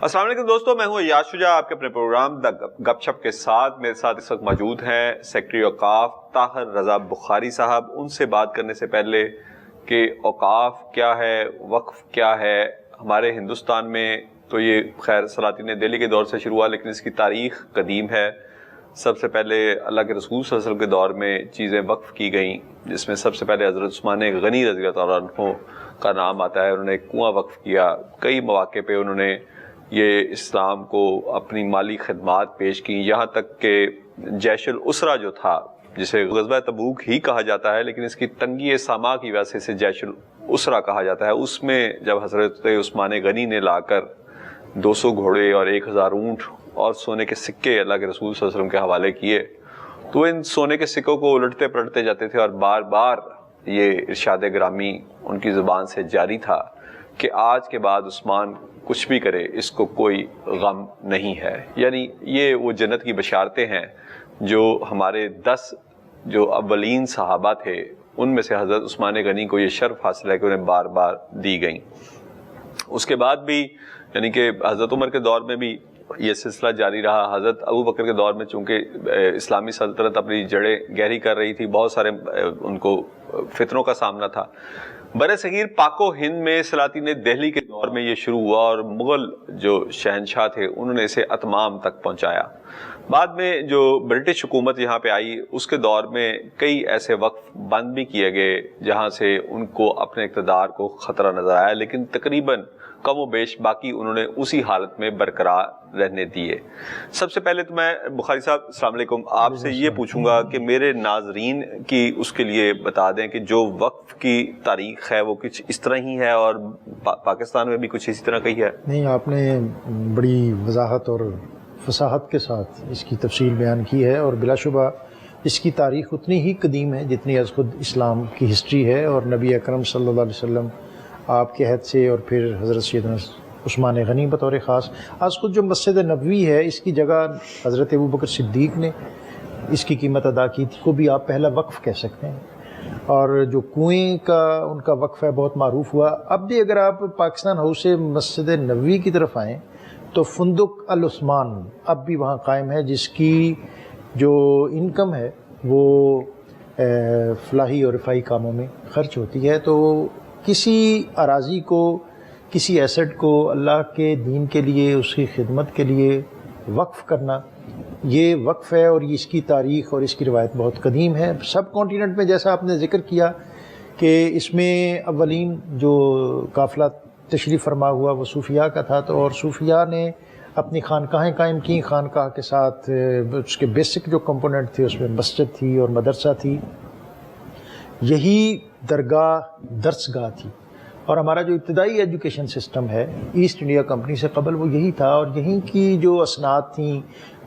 السلام علیکم دوستو، میں ہوں یاد شجاع، آپ کے اپنے پروگرام دا گپ شپ کے ساتھ میرے ساتھ اس وقت موجود ہیں سیکرٹری اوقاف طاہر رضا بخاری صاحب۔ ان سے بات کرنے سے پہلے کہ اوقاف کیا ہے، وقف کیا ہے ہمارے ہندوستان میں، تو یہ خیر سلاطین دہلی کے دور سے شروع ہوا، لیکن اس کی تاریخ قدیم ہے۔ سب سے پہلے اللہ کے رسول صلی اللہ علیہ وسلم کے دور میں چیزیں وقف کی گئیں، جس میں سب سے پہلے حضرت عثمان غنی رضی اللہ عنہ کا نام آتا ہے۔ انہوں نے ایک کنواں وقف کیا، کئی مواقع پہ انہوں نے یہ اسلام کو اپنی مالی خدمات پیش کی، یہاں تک کہ جیش الاسرہ جو تھا، جسے غزوہ تبوک ہی کہا جاتا ہے لیکن اس کی تنگی ساما کی وجہ سے اسے جیش الاسرہ کہا جاتا ہے، اس میں جب حضرت عثمان غنی نے لا کر 200 گھوڑے اور 1000 اونٹ اور سونے کے سکے اللہ کے رسول صلی اللہ علیہ وسلم کے حوالے کیے، تو ان سونے کے سکوں کو الٹتے پلٹتے جاتے تھے اور بار بار یہ ارشاد گرامی ان کی زبان سے جاری تھا کہ آج کے بعد عثمان کچھ بھی کرے اس کو کوئی غم نہیں ہے۔ یعنی یہ وہ جنت کی بشارتیں ہیں جو ہمارے 10 جو اولین صحابہ تھے ان میں سے حضرت عثمان غنی کو یہ شرف حاصل ہے کہ انہیں بار بار دی گئیں۔ اس کے بعد بھی یعنی کہ حضرت عمر کے دور میں بھی یہ سلسلہ جاری رہا۔ حضرت ابو بکر کے دور میں چونکہ اسلامی سلطنت اپنی جڑیں گہری کر رہی تھی، بہت سارے ان کو فتنوں کا سامنا تھا۔ بر صغیر پاک و ہند میں سلاطین دہلی کے دور میں یہ شروع ہوا اور مغل جو شہنشاہ تھے انہوں نے اسے اتمام تک پہنچایا۔ بعد میں جو برٹش حکومت یہاں پہ آئی اس کے دور میں کئی ایسے وقف بند بھی کیے گئے جہاں سے ان کو اپنے اقتدار کو خطرہ نظر آیا، لیکن تقریباً کم و بیش باقی انہوں نے اسی حالت میں برقرار رہنے دیے۔ سب سے پہلے تو میں بخاری صاحب السلام علیکم آپ سے یہ پوچھوں گا کہ میرے ناظرین کی اس کے لیے بتا دیں کہ جو وقف کی تاریخ ہے وہ کچھ اس طرح ہی ہے اور پاکستان میں بھی کچھ اسی طرح کی ہے؟ نہیں، آپ نے بڑی وضاحت اور فصاحت کے ساتھ اس کی تفصیل بیان کی ہے، اور بلا شبہ اس کی تاریخ اتنی ہی قدیم ہے جتنی از خود اسلام کی ہسٹری ہے، اور نبی اکرم صلی اللہ علیہ وسلم آپ کے عہد سے اور پھر حضرت سیدنا عثمان غنی بطور خاص، آج خود جو مسجد نبوی ہے اس کی جگہ حضرت ابو بکر صدیق نے اس کی قیمت ادا کی تھی، کو بھی آپ پہلا وقف کہہ سکتے ہیں۔ اور جو کنویں کا ان کا وقف ہے بہت معروف ہوا۔ اب بھی اگر آپ پاکستان ہاؤس سے مسجد نبوی کی طرف آئیں تو فندق العثمان اب بھی وہاں قائم ہے، جس کی جو انکم ہے وہ فلاحی اور رفاہی کاموں میں خرچ ہوتی ہے۔ تو کسی اراضی کو، کسی ایسٹ کو اللہ کے دین کے لیے، اس کی خدمت کے لیے وقف کرنا یہ وقف ہے، اور اس کی تاریخ اور اس کی روایت بہت قدیم ہے۔ سب کانٹیننٹ میں جیسا آپ نے ذکر کیا کہ اس میں اولین جو قافلہ تشریف فرما ہوا وہ صوفیاء کا تھا، تو اور صوفیاء نے اپنی خانقاہیں قائم کی، خانقاہ کے ساتھ اس کے بیسک جو کمپوننٹ تھے اس میں مسجد تھی اور مدرسہ تھی، یہی درگاہ درس گاہ تھی۔ اور ہمارا جو ابتدائی ایجوکیشن سسٹم ہے ایسٹ انڈیا کمپنی سے قبل وہ یہی تھا، اور یہیں کی جو اسناد تھیں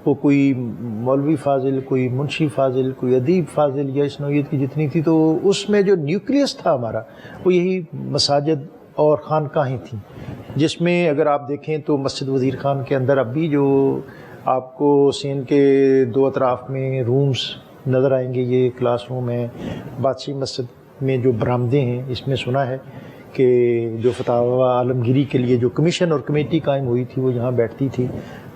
وہ کوئی مولوی فاضل، کوئی منشی فاضل، کوئی ادیب فاضل یا اس نوعیت کی جتنی تھی، تو اس میں جو نیوکلیس تھا ہمارا وہ یہی مساجد اور خانقاہیں تھیں، جس میں اگر آپ دیکھیں تو مسجد وزیر خان کے اندر اب بھی جو آپ کو سین کے 2 اطراف میں رومز نظر آئیں گے، یہ کلاس روم ہے۔ بادشاہی مسجد میں جو برآمدیں ہیں اس میں سنا ہے کہ جو فتاوی عالمگیری کے لیے جو کمیشن اور کمیٹی قائم ہوئی تھی وہ یہاں بیٹھتی تھی۔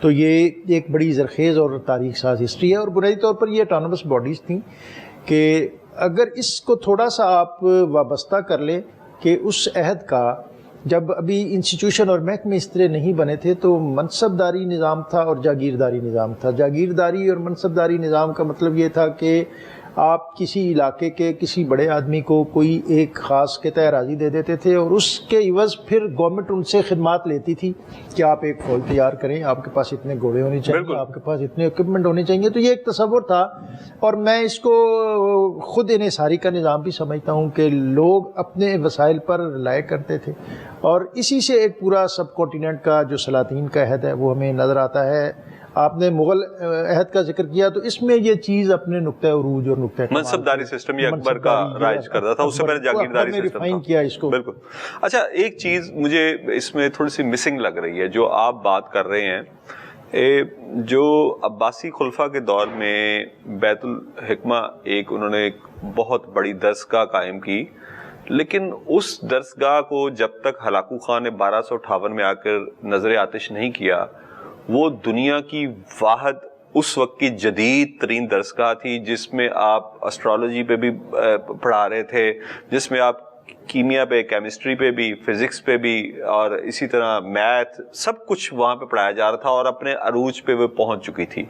تو یہ ایک بڑی زرخیز اور تاریخ ساز ہسٹری ہے، اور بنیادی طور پر یہ اٹانومس باڈیز تھیں کہ اگر اس کو تھوڑا سا آپ وابستہ کر لیں کہ اس عہد کا جب ابھی انسٹیٹیوشن اور محکمے اس طرح نہیں بنے تھے تو منصبداری نظام تھا اور جاگیرداری نظام تھا۔ جاگیرداری اور منصبداری نظام کا مطلب یہ تھا کہ آپ کسی علاقے کے کسی بڑے آدمی کو کوئی ایک خاص کے تئیں اراضی دے دیتے تھے، اور اس کے عوض پھر گورنمنٹ ان سے خدمات لیتی تھی کہ آپ ایک فوج تیار کریں، آپ کے پاس اتنے گھوڑے ہونے چاہیے، آپ کے پاس اتنے اکوپمنٹ ہونے چاہیے۔ تو یہ ایک تصور تھا، اور میں اس کو خود انحصاری کا نظام بھی سمجھتا ہوں کہ لوگ اپنے وسائل پر رلائے کرتے تھے، اور اسی سے ایک پورا سب کانٹیننٹ کا جو سلاطین کا عہد ہے وہ ہمیں نظر آتا ہے۔ آپ نے مغل عہد کا ذکر کیا تو اس میں یہ چیز اپنے نقطۂ عروج اور نقطۂ منصبداری سسٹم یہ اکبر کا رائج کرتا تھا، اس سے پہلے جاگیرداری سسٹم کیا اس کو۔ بالکل۔ اچھا، ایک چیز مجھے اس میں تھوڑی سی مسنگ لگ رہی ہے جو آپ بات کر رہے ہیں، جو عباسی خلفاء کے دور میں بیت الحکمہ انہوں نے ایک بہت بڑی درسگاہ قائم کی لیکن اس درسگاہ کو جب تک ہلاکو خان نے 1258 میں آ کر نظر آتش نہیں کیا، وہ دنیا کی واحد اس وقت کی جدید ترین درسگاہ تھی جس میں آپ اسٹرالوجی پہ بھی پڑھا رہے تھے، جس میں آپ کیمیا پہ، کیمسٹری پہ بھی، فزکس پہ بھی، اور اسی طرح میتھ، سب کچھ وہاں پہ پڑھایا جا رہا تھا اور اپنے عروج پہ وہ پہنچ چکی تھی۔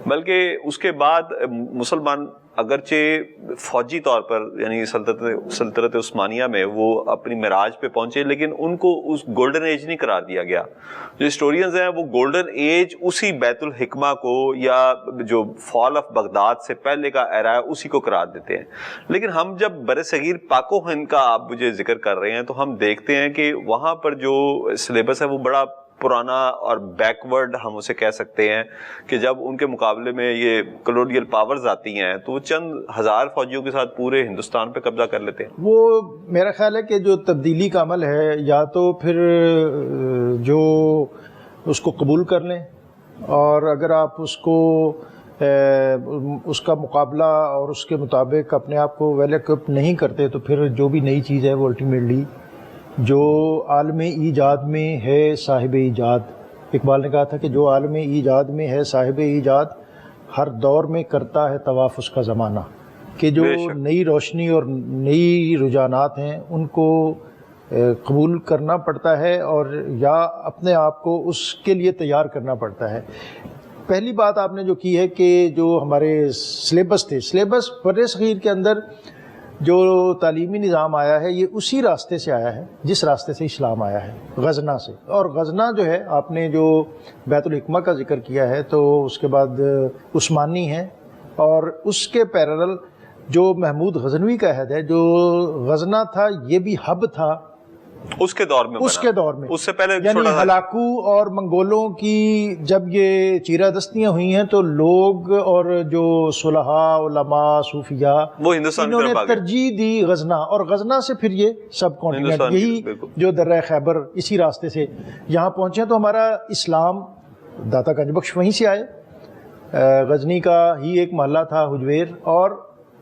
بلکہ اس کے بعد مسلمان اگرچہ فوجی طور پر یعنی سلطنت عثمانیہ میں وہ اپنی معراج پہ پہنچے، لیکن ان کو اس گولڈن ایج نہیں قرار دیا گیا۔ جو ہسٹورینز ہیں وہ گولڈن ایج اسی بیت الحکمہ کو یا جو فال آف بغداد سے پہلے کا ایرا ہے اسی کو قرار دیتے ہیں۔ لیکن ہم جب بر صغیر پاک و ہند کا آپ مجھے ذکر کر رہے ہیں تو ہم دیکھتے ہیں کہ وہاں پر جو سلیبس ہے وہ بڑا پرانا اور بیکورڈ ہم اسے کہہ سکتے ہیں، کہ جب ان کے مقابلے میں یہ کلونیل پاورز آتی ہیں تو وہ چند ہزار فوجیوں کے ساتھ پورے ہندوستان پہ قبضہ کر لیتے ہیں۔ وہ میرا خیال ہے کہ جو تبدیلی کا عمل ہے، یا تو پھر جو اس کو قبول کر لیں، اور اگر آپ اس کو اس کا مقابلہ اور اس کے مطابق اپنے آپ کو ویل ایکوپ نہیں کرتے تو پھر جو بھی نئی چیز ہے وہ الٹیمیٹلی جو عالم ایجاد میں ہے صاحب ایجاد، اقبال نے کہا تھا کہ جو عالم ایجاد میں ہے صاحب ایجاد، ہر دور میں کرتا ہے طواف اس کا زمانہ، کہ جو نئی روشنی اور نئی رجحانات ہیں ان کو قبول کرنا پڑتا ہے اور یا اپنے آپ کو اس کے لیے تیار کرنا پڑتا ہے۔ پہلی بات آپ نے جو کی ہے کہ جو ہمارے سلیبس تھے، سلیبس بر صغیر کے اندر جو تعلیمی نظام آیا ہے یہ اسی راستے سے آیا ہے جس راستے سے اسلام آیا ہے، غزنہ سے۔ اور غزنہ جو ہے، آپ نے جو بیت الحکمہ کا ذکر کیا ہے تو اس کے بعد عثمانی ہے، اور اس کے پیرلل جو محمود غزنوی کا عہد ہے، جو غزنہ تھا یہ بھی ہب تھا اس کے دور میں، اس کے دور میں، اس سے پہلے یعنی ہلاکو اور منگولوں کی جب یہ چیرہ دستیاں ہوئی ہیں تو لوگ اور جو صلحاء، علماء، صوفیاء، وہ ہندوستان انہوں نے ترجیح دی غزنہ، اور غزنہ سے پھر یہ سب کانٹیننٹ، یہی جو درہ خیبر اسی راستے سے یہاں پہنچے ہیں۔ تو ہمارا اسلام داتا گنج بخش وہیں سے آئے، غزنی کا ہی ایک محلہ تھا حجویر، اور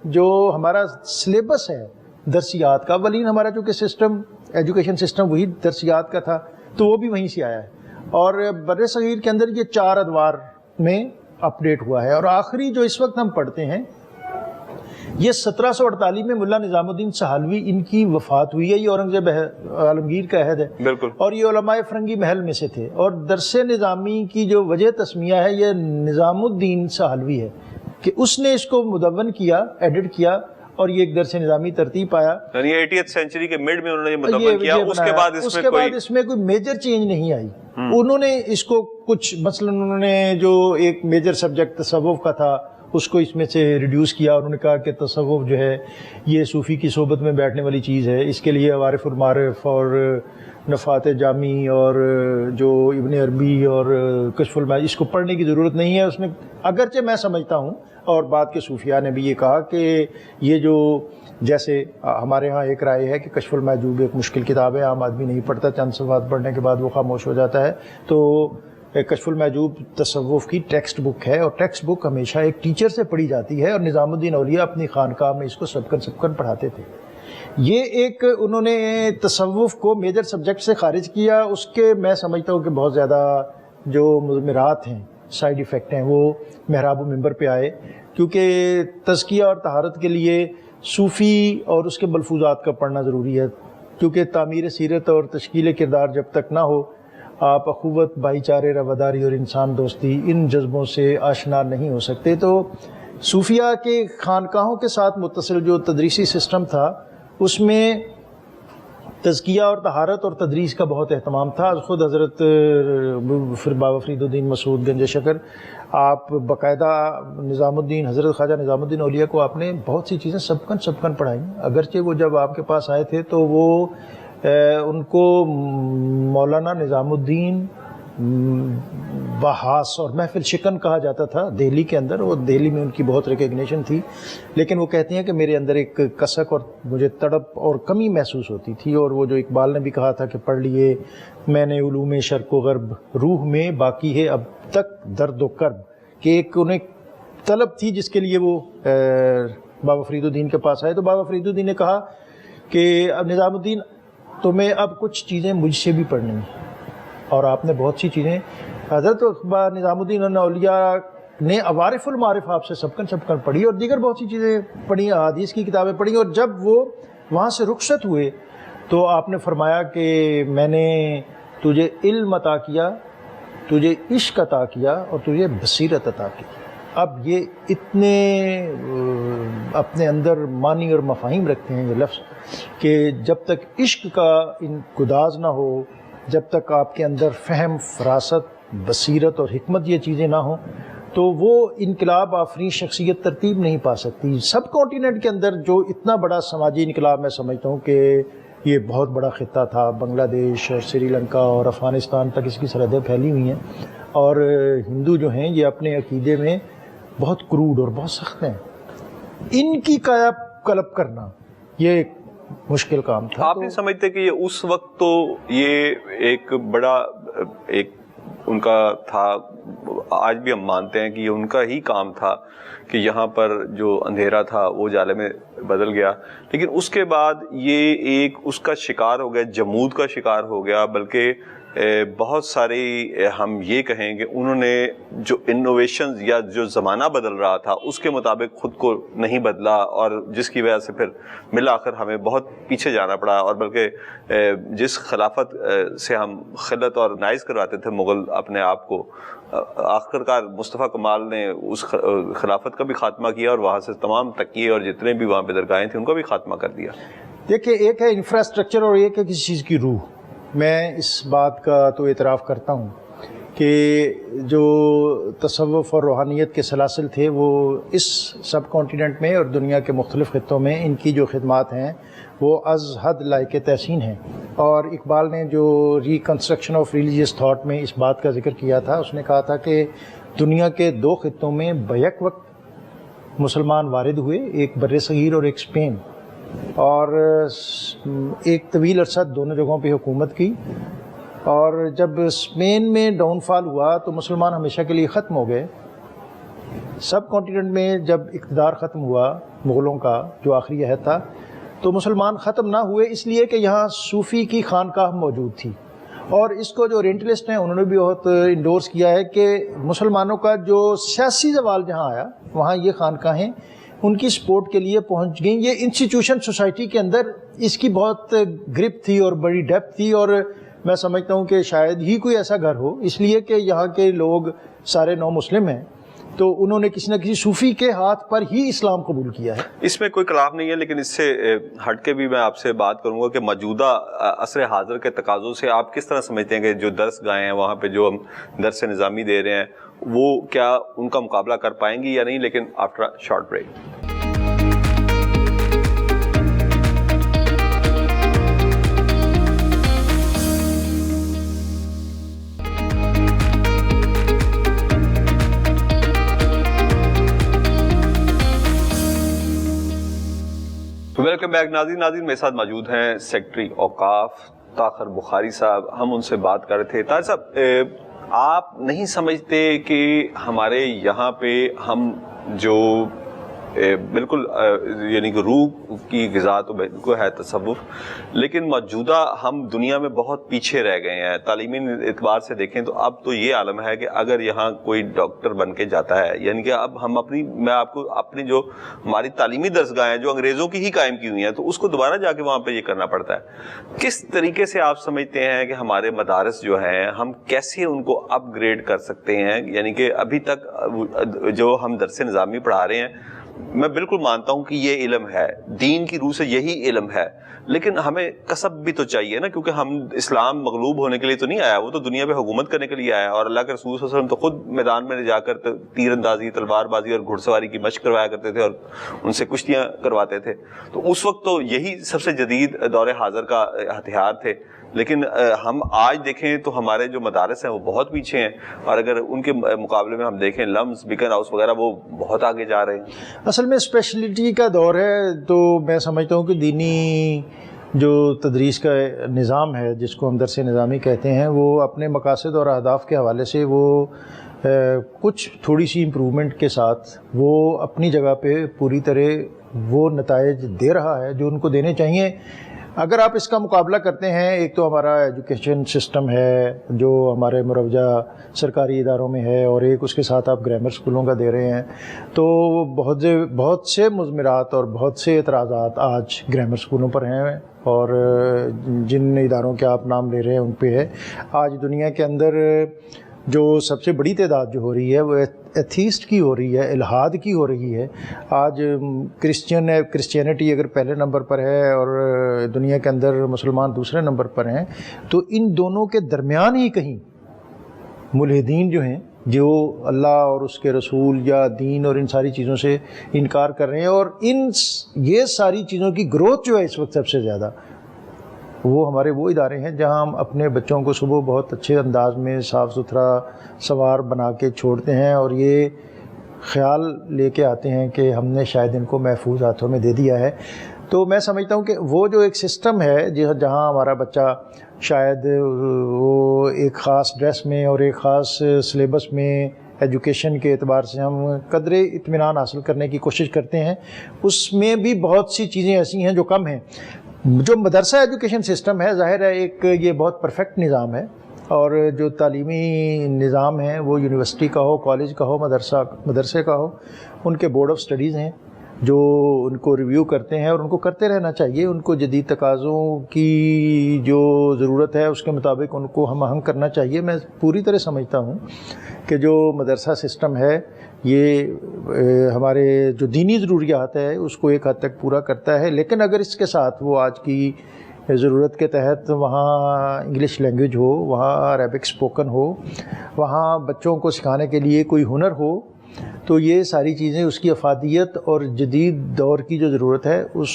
جو ہمارا سلیبس ہے درسیات کا، اولین ہمارا چونکہ سسٹم، ایجوکیشن سسٹم وہی درسیات کا تھا تو وہ بھی وہیں سے آیا ہے، اور بر صغیر کے اندر یہ 4 ادوار میں اپڈیٹ ہوا ہے۔ اور آخری جو اس وقت ہم پڑھتے ہیں یہ 1748 میں ملا نظام الدین سہالوی، ان کی وفات ہوئی ہے، یہ اورنگزیب عالمگیر کا عہد ہے بالکل، اور یہ علماء فرنگی محل میں سے تھے، اور درس نظامی کی جو وجہ تسمیہ ہے یہ نظام الدین سہالوی ہے کہ اس نے اس کو مدون کیا، ایڈٹ کیا، اور یہ ایک درس نظامی ترتیب پایا، یعنی 80th سینچری کے مڈ میں انہوں نے یہ مدون کیا۔ اس کے بعد اس میں کوئی میجر چینج نہیں آئی۔ انہوں نے اس کو کچھ مثلا انہوں نے جو ایک میجر سبجیکٹ تصوف کا تھا اس کو اس میں سے ریڈیوس کیا، انہوں نے کہا کہ تصوف جو ہے یہ صوفی کی صحبت میں بیٹھنے والی چیز ہے، اس کے لیے عوارف المعارف اور نفات جامی اور جو ابن عربی اور کشف المعارف اس کو پڑھنے کی ضرورت نہیں ہے۔ اس نے، اگرچہ میں سمجھتا ہوں اور بعد کے صوفیاء نے بھی یہ کہا کہ یہ جو جیسے ہمارے ہاں ایک رائے ہے کہ کشف المحجوب ایک مشکل کتاب ہے، عام آدمی نہیں پڑھتا، چند صفحات پڑھنے کے بعد وہ خاموش ہو جاتا ہے، تو کشف المحجوب تصوف کی ٹیکسٹ بک ہے، اور ٹیکسٹ بک ہمیشہ ایک ٹیچر سے پڑھی جاتی ہے، اور نظام الدین اولیاء اپنی خانقاہ میں اس کو سبکن پڑھاتے تھے۔ یہ ایک انہوں نے تصوف کو میجر سبجیکٹ سے خارج کیا، اس کے میں سمجھتا ہوں کہ بہت زیادہ جو مضمرات ہیں، سائیڈ ایفیکٹ ہیں، وہ محراب و منبر پہ آئے، کیونکہ تزکیہ اور طہارت کے لیے صوفی اور اس کے ملفوظات کا پڑھنا ضروری ہے، کیونکہ تعمیر سیرت اور تشکیل کردار جب تک نہ ہو آپ اخوت، بھائی چارے، رواداری اور انسان دوستی ان جذبوں سے آشنا نہیں ہو سکتے۔ تو صوفیہ کے خانقاہوں کے ساتھ متصل جو تدریسی سسٹم تھا اس میں تزکیہ اور طہارت اور تدریس کا بہت اہتمام تھا۔ خود حضرت بابا فرید الدین مسعود گنج شکر، آپ باقاعدہ نظام الدین، حضرت خواجہ نظام الدین اولیاء کو آپ نے بہت سی چیزیں سبکن پڑھائیں، اگرچہ وہ جب آپ کے پاس آئے تھے تو وہ ان کو مولانا نظام الدین بحاس اور محفل شکن کہا جاتا تھا دہلی کے اندر، وہ دہلی میں ان کی بہت ریکگنیشن تھی، لیکن وہ کہتے ہیں کہ میرے اندر ایک کسک اور مجھے تڑپ اور کمی محسوس ہوتی تھی، اور وہ جو اقبال نے بھی کہا تھا کہ پڑھ لیے میں نے علوم شرق و غرب، روح میں باقی ہے اب تک درد و کرب، کہ ایک انہیں طلب تھی جس کے لیے وہ بابا فرید الدین کے پاس آئے۔ تو بابا فرید الدین نے کہا کہ اب نظام الدین تمہیں اب کچھ چیزیں مجھ سے بھی پڑھنی ہیں، اور آپ نے بہت سی چیزیں حضرت نظام الدین اولیاء نے عوارف المعارف آپ سے سبکن پڑھی اور دیگر بہت سی چیزیں پڑھی، احادیث کی کتابیں پڑھی، اور جب وہ وہاں سے رخصت ہوئے تو آپ نے فرمایا کہ میں نے تجھے علم عطا کیا، تجھے عشق عطا کیا اور تجھے بصیرت عطا کی۔ اب یہ اتنے اپنے اندر معنی اور مفاہیم رکھتے ہیں یہ لفظ کہ جب تک عشق کا گداز نہ ہو، جب تک آپ کے اندر فہم، فراست، بصیرت اور حکمت یہ چیزیں نہ ہوں تو وہ انقلاب آفرین شخصیت ترتیب نہیں پا سکتی۔ سب کانٹیننٹ کے اندر جو اتنا بڑا سماجی انقلاب میں سمجھتا ہوں کہ یہ بہت بڑا خطہ تھا، بنگلہ دیش اور سری لنکا اور افغانستان تک اس کی سرحدیں پھیلی ہوئی ہیں، اور ہندو جو ہیں یہ اپنے عقیدے میں بہت کروڈ اور بہت سخت ہیں، ان کی کایا کلب کرنا یہ ایک مشکل کام تھا۔ آپ نہیں سمجھتے کہ یہ اس وقت تو یہ ایک بڑا ایک ان کا تھا، آج بھی ہم مانتے ہیں کہ یہ ان کا ہی کام تھا کہ یہاں پر جو اندھیرا تھا وہ اجالے میں بدل گیا، لیکن اس کے بعد یہ ایک اس کا شکار ہو گیا، جمود کا شکار ہو گیا، بلکہ بہت ساری ہم یہ کہیں کہ انہوں نے جو انوویشنز یا جو زمانہ بدل رہا تھا اس کے مطابق خود کو نہیں بدلا، اور جس کی وجہ سے پھر بالآخر ہمیں بہت پیچھے جانا پڑا، اور بلکہ جس خلافت سے ہم خلت اور نائز کرواتے تھے مغل اپنے آپ کو، آخر کار مصطفیٰ کمال نے اس خلافت کا بھی خاتمہ کیا اور وہاں سے تمام تکیے اور جتنے بھی وہاں پہ درگاہیں تھیں ان کا بھی خاتمہ کر دیا۔ دیکھیں، ایک ہے انفراسٹرکچر اور ایک ہے کسی چیز کی روح۔ میں اس بات کا تو اعتراف کرتا ہوں کہ جو تصوف اور روحانیت کے سلاسل تھے وہ اس سب کانٹیننٹ میں اور دنیا کے مختلف خطوں میں ان کی جو خدمات ہیں وہ از حد لائق تحسین ہیں، اور اقبال نے جو ریکنسٹرکشن آف ریلیجیس تھاٹ میں اس بات کا ذکر کیا تھا، اس نے کہا تھا کہ دنیا کے دو خطوں میں بیک وقت مسلمان وارد ہوئے، ایک بر صغیر اور ایک اسپین، اور ایک طویل عرصہ دونوں جگہوں پہ حکومت کی، اور جب اسپین میں ڈاؤن فال ہوا تو مسلمان ہمیشہ کے لیے ختم ہو گئے۔ سب کانٹیننٹ میں جب اقتدار ختم ہوا مغلوں کا جو آخری عہد تھا تو مسلمان ختم نہ ہوئے، اس لیے کہ یہاں صوفی کی خانقاہ موجود تھی، اور اس کو جو اورینٹلسٹ ہیں انہوں نے بھی بہت انڈورس کیا ہے کہ مسلمانوں کا جو سیاسی زوال جہاں آیا وہاں یہ خانقاہیں ان کی سپورٹ کے لیے پہنچ گئیں۔ یہ انسٹیٹیوشن سوسائٹی کے اندر اس کی بہت گرپ تھی اور بڑی ڈیپتھ تھی، اور میں سمجھتا ہوں کہ شاید ہی کوئی ایسا گھر ہو، اس لیے کہ یہاں کے لوگ سارے نو مسلم ہیں، تو انہوں نے کسی نہ کسی صوفی کے ہاتھ پر ہی اسلام قبول کیا ہے۔ اس میں کوئی خلاف نہیں ہے، لیکن اس سے ہٹ کے بھی میں آپ سے بات کروں گا کہ موجودہ عصر حاضر کے تقاضوں سے آپ کس طرح سمجھتے ہیں کہ جو درس گاہیں ہیں وہاں پہ جو ہم درس نظامی دے رہے ہیں وہ کیا ان کا مقابلہ کر پائیں گی یا نہیں؟ لیکن after short break. Welcome back ناظرین میرے ساتھ موجود ہیں سیکرٹری اوقاف طاہر بخاری صاحب۔ ہم ان سے بات کر رہے تھے، طاہر صاحب آپ نہیں سمجھتے کہ ہمارے یہاں پہ ہم جو بالکل یعنی کہ روح کی غذا تو بالکل ہے تصوف، لیکن موجودہ ہم دنیا میں بہت پیچھے رہ گئے ہیں تعلیمی اعتبار سے دیکھیں تو اب تو یہ عالم ہے کہ اگر یہاں کوئی ڈاکٹر بن کے جاتا ہے، یعنی کہ اب ہم میں آپ کو اپنی جو ہماری تعلیمی درسگاہیں جو انگریزوں کی ہی قائم کی ہوئی ہیں تو اس کو دوبارہ جا کے وہاں پہ یہ کرنا پڑتا ہے۔ کس طریقے سے آپ سمجھتے ہیں کہ ہمارے مدارس جو ہیں ہم کیسے ان کو اپ گریڈ کر سکتے ہیں؟ یعنی کہ ابھی تک جو ہم درس نظامی پڑھا رہے ہیں، میں بالکل مانتا ہوں کہ یہ علم ہے، دین کی روح سے یہی علم ہے، لیکن ہمیں کسب بھی تو چاہیے نا، کیونکہ ہم اسلام مغلوب ہونے کے لیے تو نہیں آیا، وہ تو دنیا پہ حکومت کرنے کے لیے آیا، اور اللہ کے رسول صلی اللہ علیہ وسلم تو خود میدان میں جا کر تیر اندازی، تلوار بازی اور گھڑ سواری کی مشق کروایا کرتے تھے اور ان سے کشتیاں کرواتے تھے، تو اس وقت تو یہی سب سے جدید دور حاضر کا ہتھیار تھے۔ لیکن ہم آج دیکھیں تو ہمارے جو مدارس ہیں وہ بہت پیچھے ہیں، اور اگر ان کے مقابلے میں ہم دیکھیں لمز، بیکن ہاؤس وغیرہ، وہ بہت آگے جا رہے ہیں۔ اصل میں اسپیشلٹی کا دور ہے، تو میں سمجھتا ہوں کہ دینی جو تدریس کا نظام ہے جس کو ہم درس نظامی کہتے ہیں، وہ اپنے مقاصد اور اہداف کے حوالے سے وہ کچھ تھوڑی سی امپرومنٹ کے ساتھ وہ اپنی جگہ پہ پوری طرح وہ نتائج دے رہا ہے جو ان کو دینے چاہیے. اگر آپ اس کا مقابلہ کرتے ہیں، ایک تو ہمارا ایجوکیشن سسٹم ہے جو ہمارے مروجہ سرکاری اداروں میں ہے، اور ایک اس کے ساتھ آپ گرامر اسکولوں کا دے رہے ہیں، تو بہت سے مضمرات اور بہت سے اعتراضات آج گرامر اسکولوں پر ہیں، اور جن اداروں کے آپ نام لے رہے ہیں ان پہ ہے. آج دنیا کے اندر جو سب سے بڑی تعداد جو ہو رہی ہے وہ ایتھیسٹ کی ہو رہی ہے، الحاد کی ہو رہی ہے. آج کرسچینٹی اگر پہلے نمبر پر ہے اور دنیا کے اندر مسلمان دوسرے نمبر پر ہیں، تو ان دونوں کے درمیان ہی کہیں ملحدین جو ہیں، جو اللہ اور اس کے رسول یا دین اور ان ساری چیزوں سے انکار کر رہے ہیں، اور یہ ساری چیزوں کی گروتھ جو ہے اس وقت سب سے زیادہ، وہ ہمارے وہ ادارے ہیں جہاں ہم اپنے بچوں کو صبح بہت اچھے انداز میں صاف ستھرا سنوار بنا کے چھوڑتے ہیں، اور یہ خیال لے کے آتے ہیں کہ ہم نے شاید ان کو محفوظ ہاتھوں میں دے دیا ہے. تو میں سمجھتا ہوں کہ وہ جو ایک سسٹم ہے جہاں ہمارا بچہ شاید وہ ایک خاص ڈریس میں اور ایک خاص سلیبس میں ایجوکیشن کے اعتبار سے ہم قدرے اطمینان حاصل کرنے کی کوشش کرتے ہیں، اس میں بھی بہت سی چیزیں ایسی ہیں جو کم ہیں. جو مدرسہ ایجوکیشن سسٹم ہے، ظاہر ہے ایک یہ بہت پرفیکٹ نظام ہے، اور جو تعلیمی نظام ہے وہ یونیورسٹی کا ہو، کالج کا ہو، مدرسے کا ہو، ان کے بورڈ آف اسٹڈیز ہیں جو ان کو ریویو کرتے ہیں، اور ان کو کرتے رہنا چاہیے. ان کو جدید تقاضوں کی جو ضرورت ہے اس کے مطابق ان کو ہم آہنگ کرنا چاہیے. میں پوری طرح سمجھتا ہوں کہ جو مدرسہ سسٹم ہے یہ ہمارے جو دینی ضروریات ہے اس کو ایک حد تک پورا کرتا ہے، لیکن اگر اس کے ساتھ وہ آج کی ضرورت کے تحت وہاں انگلش لینگویج ہو، وہاں عربک اسپوکن ہو، وہاں بچوں کو سکھانے کے لیے کوئی ہنر ہو، تو یہ ساری چیزیں اس کی افادیت اور جدید دور کی جو ضرورت ہے اس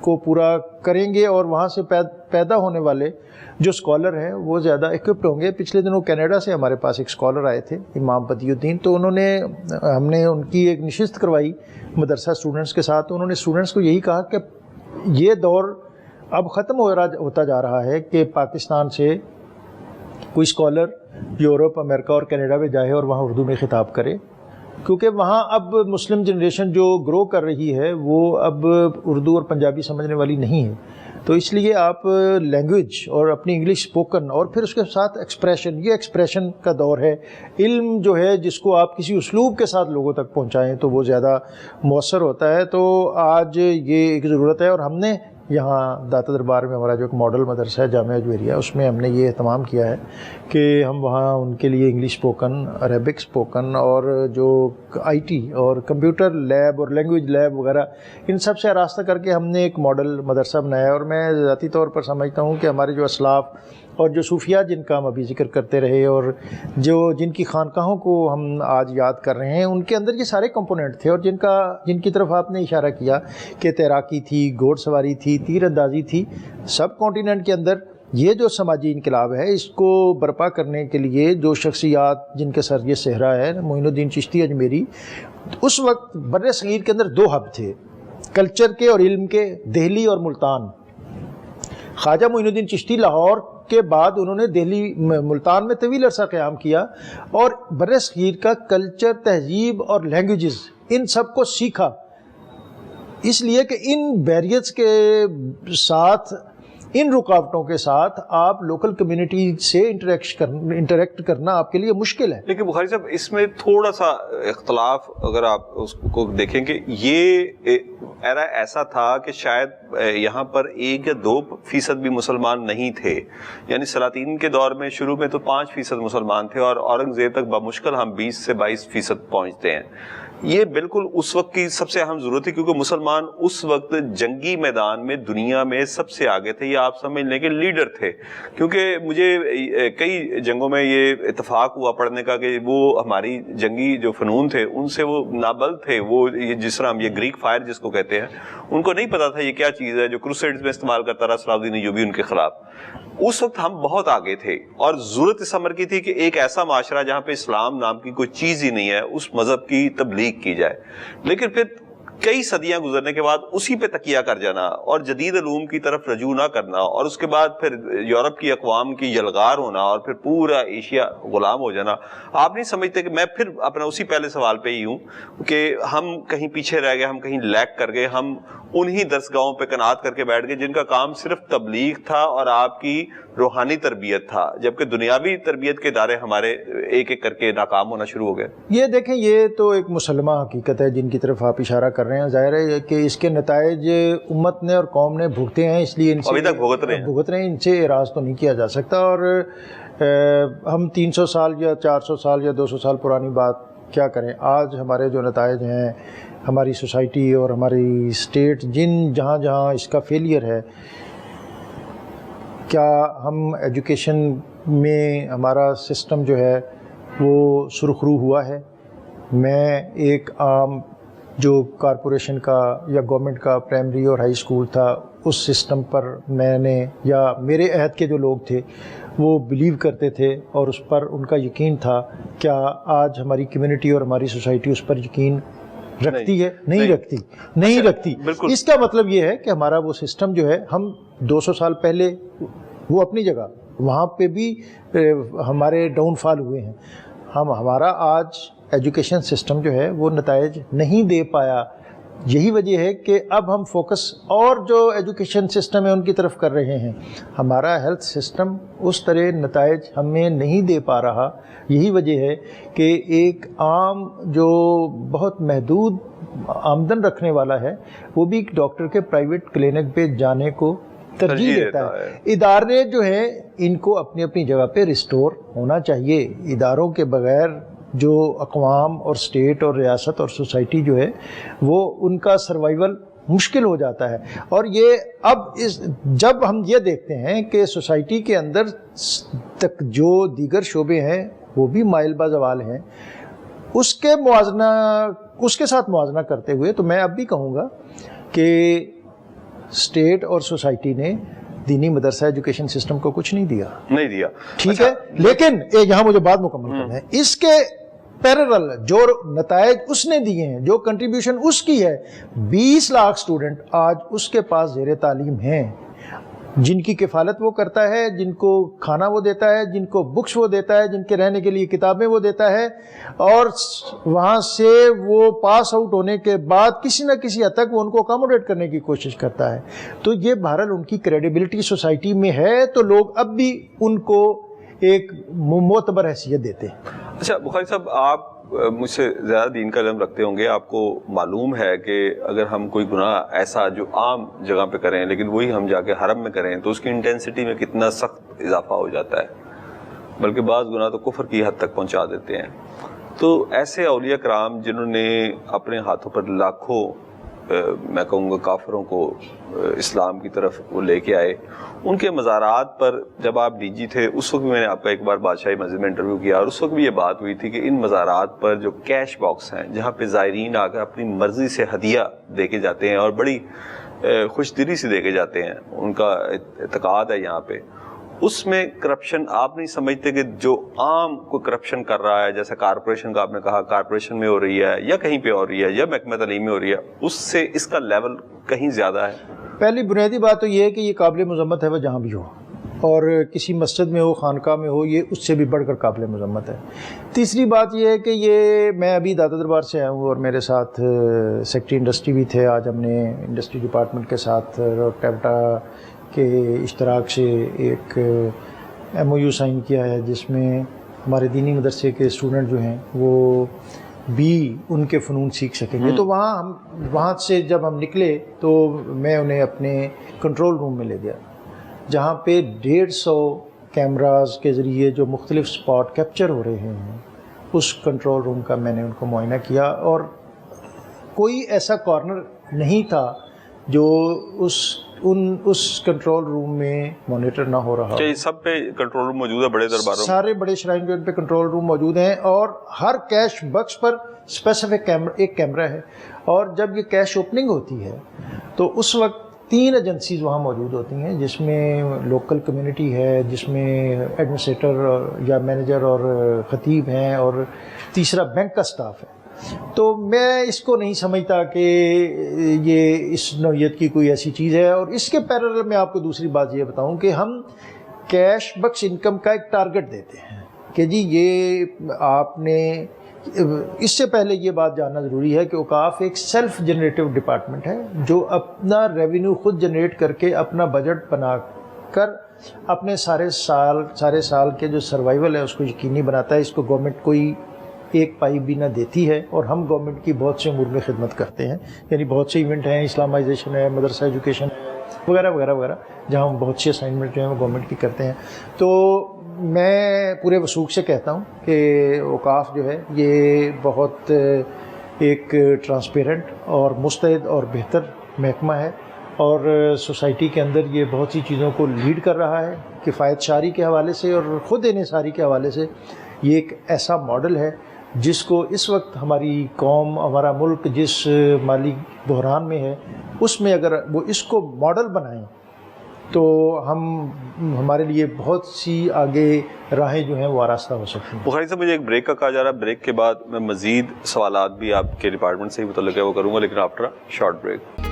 کو پورا کریں گے، اور وہاں سے پیدا ہونے والے جو اسکالر ہیں وہ زیادہ ایکوپڈ ہوں گے. پچھلے دنوں کینیڈا سے ہمارے پاس ایک اسکالر آئے تھے، امام بدی الدین، تو ہم نے ان کی ایک نشست کروائی مدرسہ اسٹوڈنٹس کے ساتھ. تو انہوں نے اسٹوڈنٹس کو یہی کہا کہ یہ دور اب ختم ہوتا جا رہا ہے کہ پاکستان سے کوئی اسکالر یورپ، امریکہ اور کینیڈا میں جائے اور وہاں اردو میں خطاب کرے، کیونکہ وہاں اب مسلم جنریشن جو گرو کر رہی ہے وہ اب اردو اور پنجابی سمجھنے والی نہیں ہے. تو اس لیے آپ لینگویج اور اپنی انگلش اسپوکن اور پھر اس کے ساتھ ایکسپریشن، یہ ایکسپریشن کا دور ہے. علم جو ہے جس کو آپ کسی اسلوب کے ساتھ لوگوں تک پہنچائیں تو وہ زیادہ مؤثر ہوتا ہے. تو آج یہ ایک ضرورت ہے، اور ہم نے یہاں داتا دربار میں ہمارا جو ایک ماڈل مدرسہ ہے جامعہ جویریہ، اس میں ہم نے یہ اہتمام کیا ہے کہ ہم وہاں ان کے لیے انگلش اسپوکن، عربک اسپوکن، اور جو آئی ٹی اور کمپیوٹر لیب اور لینگویج لیب وغیرہ ان سب سے آراستہ کر کے ہم نے ایک ماڈل مدرسہ بنایا ہے. اور میں ذاتی طور پر سمجھتا ہوں کہ ہمارے جو اسلاف اور جو صوفیات جن کا ہم ابھی ذکر کرتے رہے اور جن کی خانقاہوں کو ہم آج یاد کر رہے ہیں، ان کے اندر یہ سارے کمپوننٹ تھے، اور جن کی طرف آپ نے اشارہ کیا کہ تیراکی تھی، گھوڑ سواری تھی، تیر اندازی تھی. سب کانٹیننٹ کے اندر یہ جو سماجی انقلاب ہے اس کو برپا کرنے کے لیے جو شخصیات جن کے سر یہ صحرا ہے، معین الدین چشتی اجمیری، اس وقت بر صغیر کے اندر 2 ہب تھے کلچر کے اور علم کے، دہلی اور ملتان. خواجہ معین الدین چشتی لاہور کے بعد انہوں نے دہلی ملتان میں طویل عرصہ قیام کیا، اور بر صغیر کا کلچر، تہذیب اور لینگویجز ان سب کو سیکھا. اس لیے کہ ان بیریئرز کے ساتھ، ان رکاوٹوں کے ساتھ آپ لوکل کمیونٹی سے انٹریکٹ کرنا آپ کے لیے مشکل ہے. لیکن بخاری صاحب اس میں تھوڑا سا اختلاف، اگر آپ اس کو دیکھیں کہ یہ ایرا ایسا تھا کہ شاید یہاں پر 1 یا 2% بھی مسلمان نہیں تھے. یعنی سلاطین کے دور میں شروع میں تو 5% مسلمان تھے، اور اورنگزیب تک بمشکل ہم 20 سے 22% پہنچتے ہیں. یہ بالکل اس وقت کی سب سے اہم ضرورت ہے، کیونکہ مسلمان اس وقت جنگی میدان میں دنیا میں سب سے آگے تھے. یہ آپ سمجھ لیں کہ لیڈر تھے. کیونکہ مجھے کئی جنگوں میں یہ اتفاق ہوا پڑھنے کا کہ وہ ہماری جنگی جو فنون تھے ان سے وہ نابلد تھے. وہ جس طرح ہم یہ گریک فائر جس کو کہتے ہیں، ان کو نہیں پتا تھا یہ کیا چیز ہے جو کروسیڈز میں استعمال کرتا رہا صلاح الدین ایوبی ان کے خلاف. اس وقت ہم بہت آگے تھے، اور ضرورت اس امر کی تھی کہ ایک ایسا معاشرہ جہاں پہ اسلام نام کی کوئی چیز ہی نہیں ہے، اس مذہب کی تبلیغ کی جائے. لیکن پھر کئی صدیاں گزرنے کے بعد اسی پہ تکیہ کر جانا اور جدید علوم کی طرف رجوع نہ کرنا اور اس کے بعد پھر یورپ کی اقوام کی یلغار ہونا اور پھر پورا ایشیا غلام ہو جانا، آپ نہیں سمجھتے کہ میں پھر اپنا اسی پہلے سوال پہ ہی ہوں کہ ہم کہیں پیچھے رہ گئے، ہم کہیں لیک کر گئے، ہم انہی درسگاہوں پہ قناعت کر کے بیٹھ گئے جن کا کام صرف تبلیغ تھا اور آپ کی روحانی تربیت تھا، جبکہ دنیاوی تربیت کے ادارے ہمارے ایک ایک کر کے ناکام ہونا شروع ہو گئے؟ یہ دیکھیں، یہ تو ایک مسلمہ حقیقت ہے جن کی طرف آپ اشارہ کر رہے ہیں. ظاہر ہے کہ اس کے نتائج امت نے اور قوم نے بھگتے ہیں، اس لیے ان سے ابھی تک بھگت رہے ہیں، ان سے اعراض تو نہیں کیا جا سکتا. اور ہم 300 سال یا 400 سال یا 200 سال پرانی بات کیا کریں. آج ہمارے جو نتائج ہیں، ہماری سوسائٹی اور ہماری اسٹیٹ جہاں جہاں اس کا فیلئر ہے، کیا ہم ایجوکیشن میں ہمارا سسٹم جو ہے وہ سرخرو ہوا ہے؟ میں ایک عام جو کارپوریشن کا یا گورنمنٹ کا پرائمری اور ہائی اسکول تھا، اس سسٹم پر میں نے یا میرے عہد کے جو لوگ تھے وہ بلیو کرتے تھے اور اس پر ان کا یقین تھا. کیا آج ہماری کمیونٹی اور ہماری سوسائٹی اس پر یقین رکھتی ہے؟ نہیں رکھتی. اس کا مطلب یہ ہے کہ ہمارا وہ سسٹم جو ہے، ہم 200 سال پہلے وہ اپنی جگہ وہاں پہ بھی ہمارے ڈاؤن فال ہوئے ہیں. ہمارا آج ایجوکیشن سسٹم جو ہے وہ نتائج نہیں دے پایا. یہی وجہ ہے کہ اب ہم فوکس اور جو ایجوکیشن سسٹم ہے ان کی طرف کر رہے ہیں. ہمارا ہیلتھ سسٹم اس طرح نتائج ہمیں نہیں دے پا رہا. یہی وجہ ہے کہ ایک عام جو بہت محدود آمدن رکھنے والا ہے وہ بھی ڈاکٹر کے پرائیویٹ کلینک پہ جانے کو ترجیح دیتا ہے. ادارے جو ہیں ان کو اپنی اپنی جگہ پہ ریسٹور ہونا چاہیے. اداروں کے بغیر جو اقوام اور اسٹیٹ اور ریاست اور سوسائٹی جو ہے وہ ان کا سروائیول مشکل ہو جاتا ہے. اور یہ اب جب ہم یہ دیکھتے ہیں کہ سوسائٹی کے اندر تک جو دیگر شعبے ہیں وہ بھی مائل با زوال ہیں، اس کے ساتھ موازنہ کرتے ہوئے تو میں اب بھی کہوں گا کہ اسٹیٹ اور سوسائٹی نے دینی مدرسہ ایجوکیشن سسٹم کو کچھ نہیں دیا. ٹھیک ہے، لیکن یہاں مجھے بات مکمل کرنا ہے. اس کے پیرل جو نتائج اس نے دیے ہیں، جو کنٹریبیوشن اس کی ہے، 20 لاکھ سٹوڈنٹ آج اس کے پاس زیر تعلیم ہیں، جن کی کفالت وہ کرتا ہے، جن کو کھانا وہ دیتا ہے، جن کو بکس وہ دیتا ہے، جن کے رہنے کے لیے کتابیں وہ دیتا ہے، اور وہاں سے وہ پاس آؤٹ ہونے کے بعد کسی نہ کسی حد تک وہ ان کو اکاموڈیٹ کرنے کی کوشش کرتا ہے. تو یہ بہرحال ان کی کریڈیبلٹی سوسائٹی میں ہے، تو لوگ اب بھی ان کو ایک معتبر حیثیت دیتے ہیں. اچھا بخاری صاحب، آپ مجھ سے زیادہ دین کا علم رکھتے ہوں گے، آپ کو معلوم ہے کہ اگر ہم کوئی گناہ ایسا جو عام جگہ پہ کریں لیکن وہی ہم جا کے حرم میں کریں تو اس کی انٹینسٹی میں کتنا سخت اضافہ ہو جاتا ہے، بلکہ بعض گناہ تو کفر کی حد تک پہنچا دیتے ہیں. تو ایسے اولیاء کرام جنہوں نے اپنے ہاتھوں پر لاکھوں میں کہوں گا کافروں کو اسلام کی طرف وہ لے کے آئے، ان کے مزارات پر جب آپ ڈی جی تھے اس وقت بھی میں نے آپ کا ایک بار بادشاہی مسجد میں انٹرویو کیا، اور اس وقت بھی یہ بات ہوئی تھی کہ ان مزارات پر جو کیش باکس ہیں جہاں پہ زائرین آ کر اپنی مرضی سے ہدیہ دے کے جاتے ہیں اور بڑی خوش دلی سے دے کے جاتے ہیں، ان کا اعتقاد ہے یہاں پہ، اس میں کرپشن آپ نہیں سمجھتے کہ جو عام کوئی کرپشن کر رہا ہے، جیسے کارپوریشن کا آپ نے کہا کارپوریشن میں ہو رہی ہے یا کہیں پہ ہو رہی ہے یا محکمہ تعلیم میں ہو رہی ہے، اس سے اس کا لیول کہیں زیادہ ہے؟ پہلی بنیادی بات تو یہ ہے کہ یہ قابل مذمت ہے وہ جہاں بھی ہو، اور کسی مسجد میں ہو، خانقاہ میں ہو، یہ اس سے بھی بڑھ کر قابل مذمت ہے. تیسری بات یہ ہے کہ یہ میں ابھی داتا دربار سے آیا ہوں اور میرے ساتھ سیکٹری انڈسٹری بھی تھے. آج ہم نے انڈسٹری ڈپارٹمنٹ کے ساتھ ٹیپٹا کے اشتراک سے ایک ایم او یو سائن کیا ہے جس میں ہمارے دینی مدرسے کے اسٹوڈنٹ جو ہیں وہ بھی ان کے فنون سیکھ سکیں گے. تو وہاں سے جب ہم نکلے تو میں انہیں اپنے کنٹرول روم میں لے گیا جہاں پہ 150 کیمراز کے ذریعے جو مختلف سپاٹ کیپچر ہو رہے ہیں. اس کنٹرول روم کا میں نے ان کو معائنہ کیا اور کوئی ایسا کارنر نہیں تھا جو اس کنٹرول روم میں مانیٹر نہ ہو رہا. سب پہ کنٹرول روم موجود ہے، بڑے درباروں سارے بڑے شرائن جو ان پہ کنٹرول روم موجود ہیں، اور ہر کیش بکس پر اسپیسیفک ایک کیمرہ ہے. اور جب یہ کیش اوپننگ ہوتی ہے تو اس وقت 3 ایجنسیز وہاں موجود ہوتی ہیں، جس میں لوکل کمیونٹی ہے، جس میں ایڈمنسٹریٹر یا مینیجر اور خطیب ہیں، اور تیسرا بینک کا سٹاف ہے. تو میں اس کو نہیں سمجھتا کہ یہ اس نوعیت کی کوئی ایسی چیز ہے. اور اس کے پیرالل میں آپ کو دوسری بات یہ بتاؤں کہ ہم کیش بخش انکم کا ایک ٹارگٹ دیتے ہیں کہ جی یہ آپ نے، اس سے پہلے یہ بات جاننا ضروری ہے کہ اوقاف ایک سیلف جنریٹو ڈپارٹمنٹ ہے جو اپنا ریونیو خود جنریٹ کر کے اپنا بجٹ بنا کر اپنے سارے سال کے جو سروائیول ہے اس کو یقینی بناتا ہے. اس کو گورنمنٹ کوئی ایک پائی بھی نہ دیتی ہے، اور ہم گورنمنٹ کی بہت سے امور میں خدمت کرتے ہیں. یعنی بہت سے ایونٹ ہیں، اسلامائزیشن ہے، مدرسہ ایجوکیشن وغیرہ وغیرہ وغیرہ، جہاں ہم بہت سے اسائنمنٹ جو ہیں وہ گورنمنٹ کی کرتے ہیں. تو میں پورے وثوق سے کہتا ہوں کہ اوقاف جو ہے یہ بہت ایک ٹرانسپیرنٹ اور مستعد اور بہتر محکمہ ہے، اور سوسائٹی کے اندر یہ بہت سی چیزوں کو لیڈ کر رہا ہے. کفایت شاری کے حوالے سے اور خود انحصاری کے حوالے سے یہ ایک ایسا ماڈل ہے جس کو اس وقت ہماری قوم، ہمارا ملک جس مالی بحران میں ہے، اس میں اگر وہ اس کو ماڈل بنائیں تو ہمارے لیے بہت سی آگے راہیں جو ہیں وہ آراستہ ہو سکتی ہیں. بخاری صاحب مجھے ایک بریک کا کہا جا رہا ہے، بریک کے بعد میں مزید سوالات بھی آپ کے ڈپارٹمنٹ سے ہی متعلق ہے وہ کروں گا، لیکن after short break.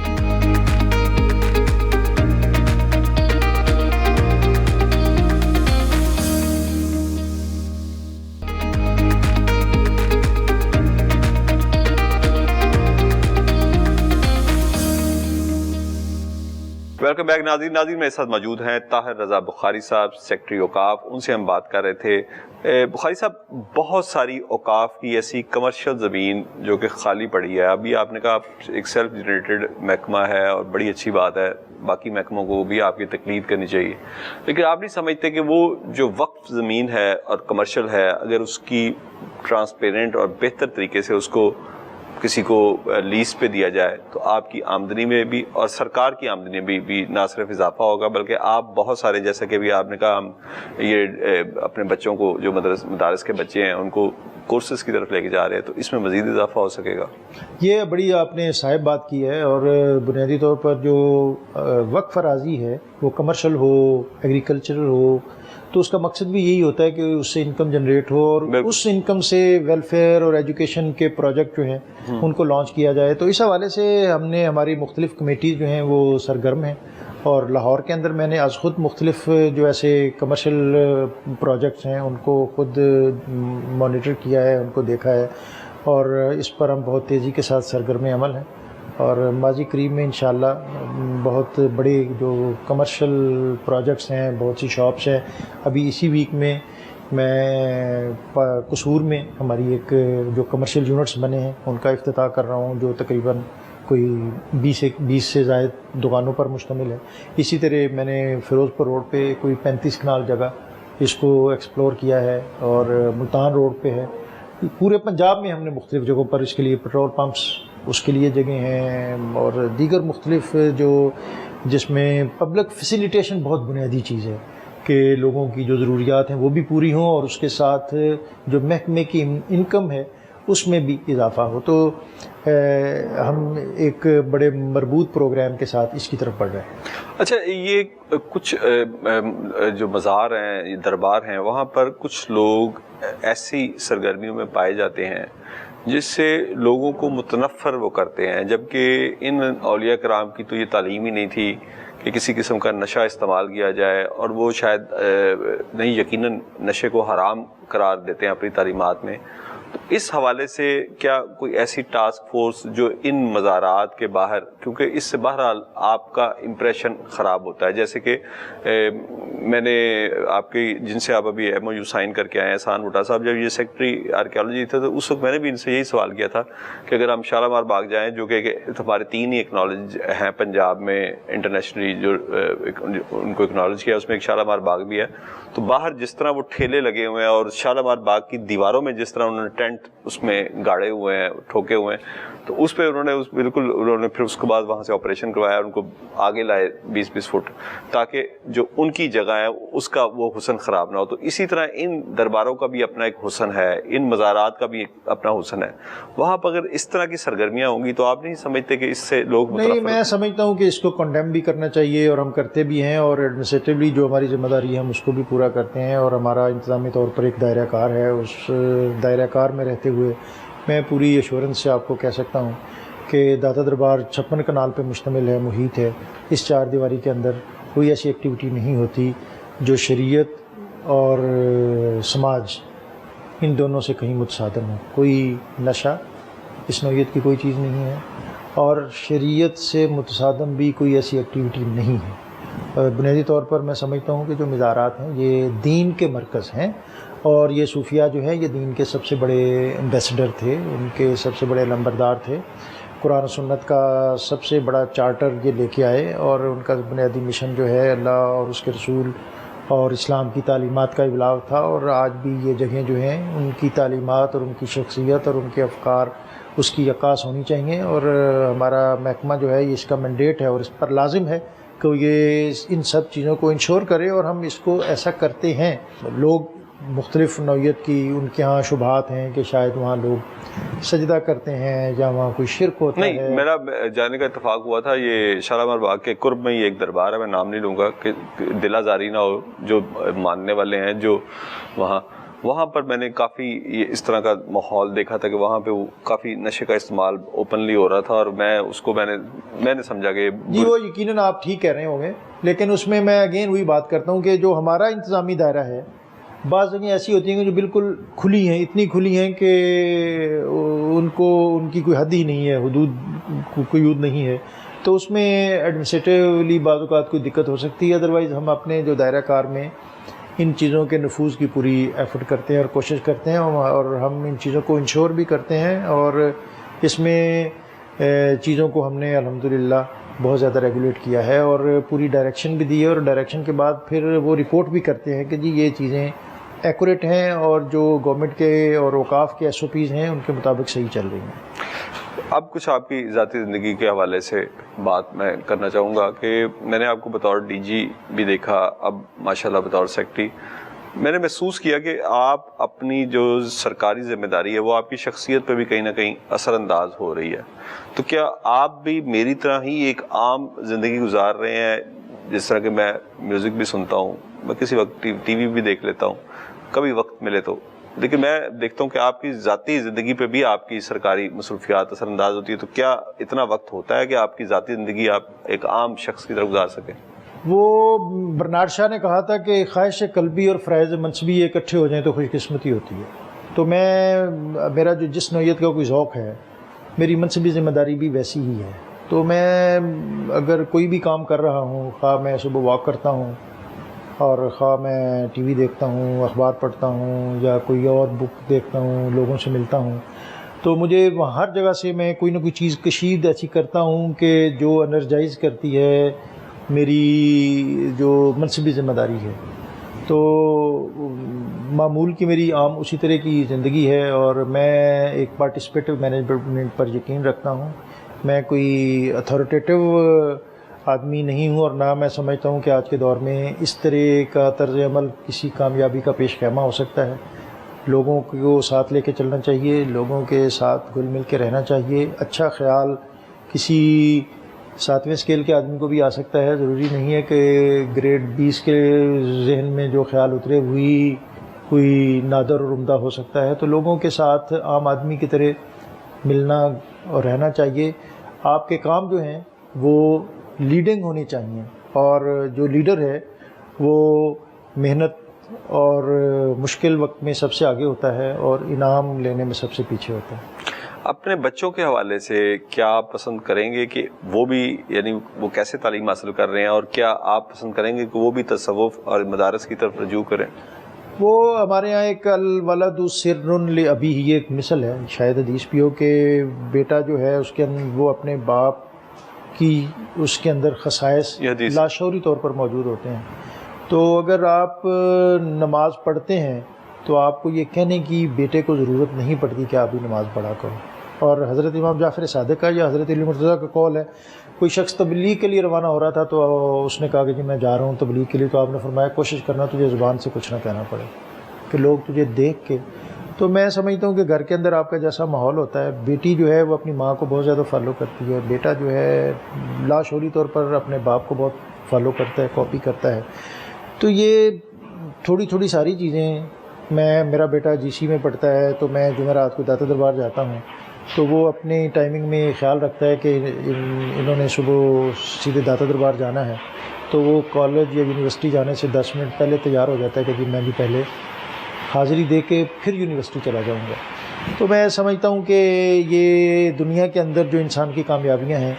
Welcome back ناظرین میرے ساتھ موجود ہیں طاہر رضا بخاری صاحب، سیکرٹری اوقاف. ان سے ہم بات کر رہے تھے. بخاری صاحب، بہت ساری اوقاف کی ایسی کمرشل زمین جو کہ خالی پڑی ہے. ابھی آپ نے کہا ایک سیلف جنریٹڈ محکمہ ہے اور بڑی اچھی بات ہے، باقی محکموں کو بھی آپ کی تقلید کرنی چاہیے، لیکن آپ نہیں سمجھتے کہ وہ جو وقف زمین ہے اور کمرشل ہے، اگر اس کی ٹرانسپیرنٹ اور بہتر طریقے سے اس کو کسی کو لیز پہ دیا جائے تو آپ کی آمدنی میں بھی اور سرکار کی آمدنی میں بھی نہ صرف اضافہ ہوگا بلکہ آپ بہت سارے، جیسا کہ بھی آپ نے کہا، ہم یہ اپنے بچوں کو جو مدارس کے بچے ہیں ان کو کورسز کی طرف لے کے جا رہے ہیں، تو اس میں مزید اضافہ ہو سکے گا. یہ بڑی آپ نے صاحب بات کی ہے، اور بنیادی طور پر جو وقف اراضی ہے وہ کمرشل ہو، ایگریکلچرل ہو، تو اس کا مقصد بھی یہی ہوتا ہے کہ اس سے انکم جنریٹ ہو اور اس انکم سے ویلفیئر اور ایجوکیشن کے پروجیکٹ جو ہیں ان کو لانچ کیا جائے. تو اس حوالے سے ہم نے ہماری مختلف کمیٹیز جو ہیں وہ سرگرم ہیں، اور لاہور کے اندر میں نے از خود مختلف جو ایسے کمرشل پروجیکٹس ہیں ان کو خود مانیٹر کیا ہے، ان کو دیکھا ہے، اور اس پر ہم بہت تیزی کے ساتھ سرگرم عمل ہیں. اور ماضی قریب میں انشاءاللہ بہت بڑے جو کمرشل پروجیکٹس ہیں، بہت سی شاپس ہیں. ابھی اسی ویک میں قصور میں ہماری ایک جو کمرشل یونٹس بنے ہیں ان کا افتتاح کر رہا ہوں، جو تقریباً کوئی 20 سے زائد دکانوں پر مشتمل ہے. اسی طرح میں نے فیروز پور روڈ پہ کوئی 35 کنال جگہ اس کو ایکسپلور کیا ہے، اور ملتان روڈ پہ ہے. پورے پنجاب میں ہم نے مختلف جگہوں پر اس کے لیے پیٹرول پمپس، اس کے لیے جگہیں ہیں، اور دیگر مختلف جس میں پبلک فیسیلیٹیشن بہت بنیادی چیز ہے کہ لوگوں کی جو ضروریات ہیں وہ بھی پوری ہوں، اور اس کے ساتھ جو محکمے کی انکم ہے اس میں بھی اضافہ ہو. تو ہم ایک بڑے مربوط پروگرام کے ساتھ اس کی طرف بڑھ رہے ہیں. اچھا، یہ کچھ جو مزار ہیں، یہ دربار ہیں، وہاں پر کچھ لوگ ایسی سرگرمیوں میں پائے جاتے ہیں جس سے لوگوں کو متنفر وہ کرتے ہیں، جبکہ ان اولیاء کرام کی تو یہ تعلیم ہی نہیں تھی کہ کسی قسم کا نشہ استعمال کیا جائے، اور وہ شاید نہیں، یقیناً نشے کو حرام قرار دیتے ہیں اپنی تعلیمات میں. تو اس حوالے سے کیا کوئی ایسی ٹاسک فورس جو ان مزارات کے باہر، کیونکہ اس سے بہرحال آپ کا امپریشن خراب ہوتا ہے، جیسے کہ میں نے آپ کی جن سے آپ ابھی ایم او یو سائن کر کے آئے ہیں، احسان بھٹا صاحب، جب یہ سیکرٹری آرکیالوجی تھے تو اس وقت میں نے بھی ان سے یہی سوال کیا تھا کہ اگر ہم شالامار باغ جائیں، جو کہ ہمارے 3 ہی ایکنالج ہیں پنجاب میں انٹرنیشنلی جو ان کو ایکنالج کیا، اس میں ایک شالامار باغ بھی ہے، تو باہر جس طرح وہ ٹھیلے لگے ہوئے ہیں اور شالامار باغ کی دیواروں میں جس طرح انہوں نے ٹینٹ اس میں گاڑے ہوئے ہیں، ٹھوکے ہوئے ہیں، تو اس پہ انہوں نے پھر اس کے بعد وہاں سے آپریشن کروایا، ان کو آگے لائے 20 فٹ، تاکہ جو ان کی جگہ ہے اس کا وہ حسن خراب نہ ہو. تو اسی طرح ان درباروں کا بھی اپنا ایک حسن ہے، ان مزارات کا بھی اپنا حسن ہے. وہاں پر اگر اس طرح کی سرگرمیاں ہوں گی تو آپ نہیں سمجھتے کہ اس سے لوگ نہیں، میں سمجھتا ہوں کہ اس کو کنڈیم بھی کرنا چاہیے، اور ہم کرتے بھی ہیں، اور ایڈمنسٹریٹولی جو ہماری ذمہ داری ہے ہم اس کو بھی پورا کرتے ہیں. اور ہمارا انتظامی طور پر ایک دائرہ کار ہے، اس دائرہ کار میں رہتے ہوئے میں پوری ایشورنس سے آپ کو کہہ سکتا ہوں کہ داتا دربار 56 کنال پہ مشتمل ہے، محیط ہے. اس 4 دیواری کے اندر کوئی ایسی ایکٹیویٹی نہیں ہوتی جو شریعت اور سماج ان دونوں سے کہیں متصادم ہو. کوئی نشہ اس نوعیت کی کوئی چیز نہیں ہے، اور شریعت سے متصادم بھی کوئی ایسی ایکٹیویٹی نہیں ہے. بنیادی طور پر میں سمجھتا ہوں کہ جو مزارات ہیں یہ دین کے مرکز ہیں، اور یہ صوفیہ جو ہیں یہ دین کے سب سے بڑے ایمبیسڈر تھے، ان کے سب سے بڑے لمبردار تھے. قرآن و سنت کا سب سے بڑا چارٹر یہ لے کے آئے، اور ان کا بنیادی مشن جو ہے اللہ اور اس کے رسول اور اسلام کی تعلیمات کا ابلاغ تھا. اور آج بھی یہ جگہیں جو ہیں ان کی تعلیمات اور ان کی شخصیت اور ان کے افکار اس کی عکاس ہونی چاہیے. اور ہمارا محکمہ جو ہے یہ اس کا مینڈیٹ ہے اور اس پر لازم ہے کہ یہ ان سب چیزوں کو انشور کرے، اور ہم اس کو ایسا کرتے ہیں. لوگ مختلف نوعیت کی ان کے ہاں شبہات ہیں کہ شاید وہاں لوگ سجدہ کرتے ہیں یا وہاں کوئی شرک ہوتا ہے. نہیں، میرا جانے کا اتفاق ہوا تھا. یہ شالامار باغ کے قرب میں ہی ایک دربار ہے، میں نام نہیں لوں گا کہ دل آزاری نہ ہو، جو ماننے والے ہیں جو وہاں پر میں نے کافی یہ اس طرح کا ماحول دیکھا تھا کہ وہاں پہ کافی نشے کا استعمال اوپنلی ہو رہا تھا، اور میں نے سمجھا کہ جی وہ یقیناً آپ ٹھیک کہہ رہے ہوں گے، لیکن اس میں اگین وہی بات کرتا ہوں کہ جو ہمارا انتظامی دائرہ ہے بعض جگہیں ایسی ہوتی ہیں کہ جو بالکل کھلی ہیں، اتنی کھلی ہیں کہ ان کی کوئی حد ہی نہیں ہے، کوئی حدود نہیں ہے. تو اس میں ایڈمنسٹریٹولی بعض اوقات کوئی دقت ہو سکتی ہے. ادروائز ہم اپنے جو دائرہ کار میں ان چیزوں کے نفوذ کی پوری ایفرٹ کرتے ہیں اور کوشش کرتے ہیں، اور ہم ان چیزوں کو انشور بھی کرتے ہیں. اور اس میں چیزوں کو ہم نے الحمدللہ بہت زیادہ ریگولیٹ کیا ہے اور پوری ڈائریکشن بھی دی ہے، اور ڈائریکشن کے بعد پھر وہ رپورٹ بھی کرتے ہیں کہ جی یہ چیزیں ایکوریٹ ہیں اور جو گورنمنٹ کے اور اوقاف کے SOPs ہیں ان کے مطابق صحیح چل رہی ہیں. اب کچھ آپ کی ذاتی زندگی کے حوالے سے بات میں کرنا چاہوں گا کہ میں نے آپ کو بطور DG بھی دیکھا، اب ماشاءاللہ بطور سیکرٹری. میں نے محسوس کیا کہ آپ اپنی جو سرکاری ذمہ داری ہے وہ آپ کی شخصیت پہ بھی کہیں نہ کہیں اثر انداز ہو رہی ہے. تو کیا آپ بھی میری طرح ہی ایک عام زندگی گزار رہے ہیں؟ جس طرح کہ میں میوزک بھی سنتا ہوں، میں کسی وقت ٹی وی بھی دیکھ لیتا ہوں کبھی وقت ملے تو، لیکن میں دیکھتا ہوں کہ آپ کی ذاتی زندگی پہ بھی آپ کی سرکاری مصروفیات اثر انداز ہوتی ہے. تو کیا اتنا وقت ہوتا ہے کہ آپ کی ذاتی زندگی آپ ایک عام شخص کی طرح گزار سکیں؟ وہ برنارڈ شاہ نے کہا تھا کہ خواہش قلبی اور فرائض منصبی اکٹھے ہو جائیں تو خوش قسمتی ہوتی ہے. تو میرا جو جس نوعیت کا کوئی ذوق ہے، میری منصبی ذمہ داری بھی ویسی ہی ہے. تو میں اگر کوئی بھی کام کر رہا ہوں، خواہ میں صبح واک کرتا ہوں اور خواہ میں ٹی وی دیکھتا ہوں، اخبار پڑھتا ہوں یا کوئی اور بک دیکھتا ہوں، لوگوں سے ملتا ہوں، تو مجھے ہر جگہ سے میں کوئی نہ کوئی چیز کشید ایسی کرتا ہوں کہ جو انرجائز کرتی ہے میری جو منصبی ذمہ داری ہے. تو معمول کی میری عام اسی طرح کی زندگی ہے، اور میں ایک پارٹیسپیٹو مینجمنٹ پر یقین رکھتا ہوں. میں کوئی اتھارٹیٹو آدمی نہیں ہوں، اور نہ میں سمجھتا ہوں کہ آج کے دور میں اس طرح کا طرز عمل کسی کامیابی کا پیش خیمہ ہو سکتا ہے. لوگوں کو ساتھ لے کے چلنا چاہیے، لوگوں کے ساتھ گھل مل کے رہنا چاہیے. اچھا خیال کسی 7ویں اسکیل کے آدمی کو بھی آ سکتا ہے، ضروری نہیں ہے کہ گریڈ 20 کے ذہن میں جو خیال اترے ہوئی کوئی نادر اور عمدہ ہو سکتا ہے. تو لوگوں کے ساتھ عام آدمی کی طرح ملنا اور رہنا چاہیے. آپ کے کام جو ہیں وہ لیڈنگ ہونی چاہیے، اور جو لیڈر ہے وہ محنت اور مشکل وقت میں سب سے آگے ہوتا ہے اور انعام لینے میں سب سے پیچھے ہوتا ہے. اپنے بچوں کے حوالے سے کیا آپ پسند کریں گے کہ وہ بھی، یعنی وہ کیسے تعلیم حاصل کر رہے ہیں، اور کیا آپ پسند کریں گے کہ وہ بھی تصوف اور مدارس کی طرف رجوع کریں؟ وہ ہمارے یہاں ایک الولد سر لابیہ، یہ ایک مثل ہے، شاید حدیث بھی ہو کہ بیٹا جو ہے اس کے وہ اپنے باپ کی اس کے اندر خصائص لاشعوری طور پر موجود ہوتے ہیں. تو اگر آپ نماز پڑھتے ہیں تو آپ کو یہ کہنے کی بیٹے کو ضرورت نہیں پڑتی کہ آپ بھی نماز پڑھا کرو. اور حضرت امام جعفر صادق کا یا حضرت علی مرتضیٰ کا قول ہے، کوئی شخص تبلیغ کے لیے روانہ ہو رہا تھا تو اس نے کہا کہ جی میں جا رہا ہوں تبلیغ کے لیے. تو آپ نے فرمایا کوشش کرنا تجھے زبان سے کچھ نہ کہنا پڑے، کہ لوگ تجھے دیکھ کے. تو میں سمجھتا ہوں کہ گھر کے اندر آپ کا جیسا ماحول ہوتا ہے، بیٹی جو ہے وہ اپنی ماں کو بہت زیادہ فالو کرتی ہے، بیٹا جو ہے لاشعوری طور پر اپنے باپ کو بہت فالو کرتا ہے، کاپی کرتا ہے. تو یہ تھوڑی تھوڑی ساری چیزیں میرا بیٹا جی سی میں پڑھتا ہے، تو میں جمعرات کو داتا دربار جاتا ہوں، تو وہ اپنی ٹائمنگ میں خیال رکھتا ہے کہ انہوں نے صبح سیدھے داتا دربار جانا ہے، تو وہ کالج یا یونیورسٹی جانے سے 10 منٹ پہلے تیار ہو جاتا ہے کہ جی میں بھی پہلے حاضری دے کے پھر یونیورسٹی چلا جاؤں گا۔ تو میں سمجھتا ہوں کہ یہ دنیا کے اندر جو انسان کی کامیابیاں ہیں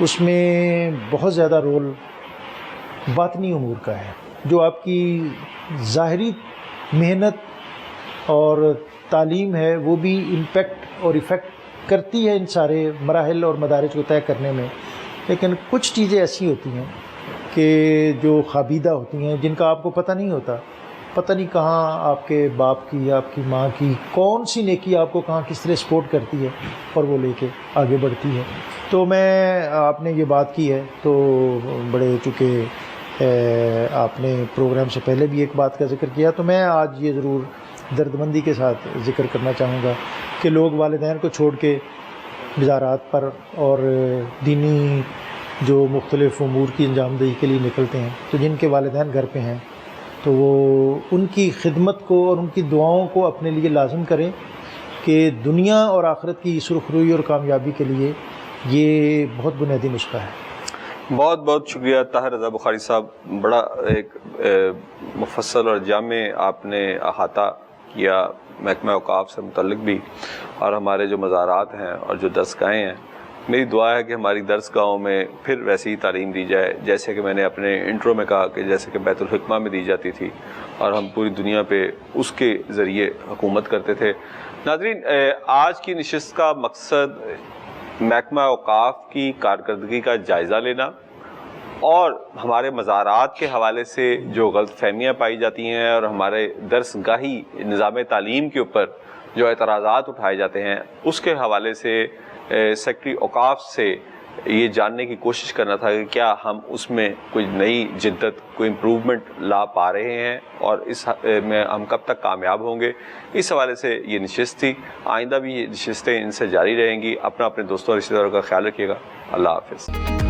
اس میں بہت زیادہ رول باطنی امور کا ہے، جو آپ کی ظاہری محنت اور تعلیم ہے وہ بھی امپیکٹ اور ایفیکٹ کرتی ہے ان سارے مراحل اور مدارج کو طے کرنے میں، لیکن کچھ چیزیں ایسی ہوتی ہیں کہ جو خوابیدہ ہوتی ہیں، جن کا آپ کو پتہ نہیں ہوتا، پتہ نہیں کہاں آپ کے باپ کی یا آپ کی ماں کی کون سی نیکی آپ کو کہاں کس طرح سپورٹ کرتی ہے اور وہ لے کے آگے بڑھتی ہے۔ تو آپ نے یہ بات کی ہے تو بڑے، چونکہ آپ نے پروگرام سے پہلے بھی ایک بات کا ذکر کیا، تو میں آج یہ ضرور دردمندی کے ساتھ ذکر کرنا چاہوں گا کہ لوگ والدین کو چھوڑ کے مزارات پر اور دینی جو مختلف امور کی انجام دہی کے لیے نکلتے ہیں، تو جن کے والدین گھر پہ ہیں تو وہ ان کی خدمت کو اور ان کی دعاؤں کو اپنے لیے لازم کریں کہ دنیا اور آخرت کی سرخ روئی اور کامیابی کے لیے یہ بہت بنیادی نسخہ ہے۔ بہت بہت شکریہ طاہر رضا بخاری صاحب، بڑا ایک مفصل اور جامع آپ نے احاطہ کیا محکمہ اوقاف سے متعلق بھی، اور ہمارے جو مزارات ہیں اور جو درسگاہیں ہیں۔ میری دعا ہے کہ ہماری درسگاہوں میں پھر ویسی ہی تعلیم دی جائے، جیسے کہ میں نے اپنے انٹرو میں کہا کہ جیسے کہ بیت الحکمہ میں دی جاتی تھی، اور ہم پوری دنیا پہ اس کے ذریعے حکومت کرتے تھے۔ ناظرین، آج کی نشست کا مقصد محکمہ اوقاف کی کارکردگی کا جائزہ لینا اور ہمارے مزارات کے حوالے سے جو غلط فہمیاں پائی جاتی ہیں اور ہمارے درسگاہی نظام تعلیم کے اوپر جو اعتراضات اٹھائے جاتے ہیں، اس کے حوالے سے سیکٹری اوقاف سے یہ جاننے کی کوشش کرنا تھا کہ کیا ہم اس میں کوئی نئی جدت، کوئی امپروومنٹ لا پا رہے ہیں اور اس میں ہم کب تک کامیاب ہوں گے۔ اس حوالے سے یہ نشست تھی، آئندہ بھی یہ نشستیں ان سے جاری رہیں گی۔ اپنے دوستوں اور رشتہ داروں کا خیال رکھیے گا۔ اللہ حافظ۔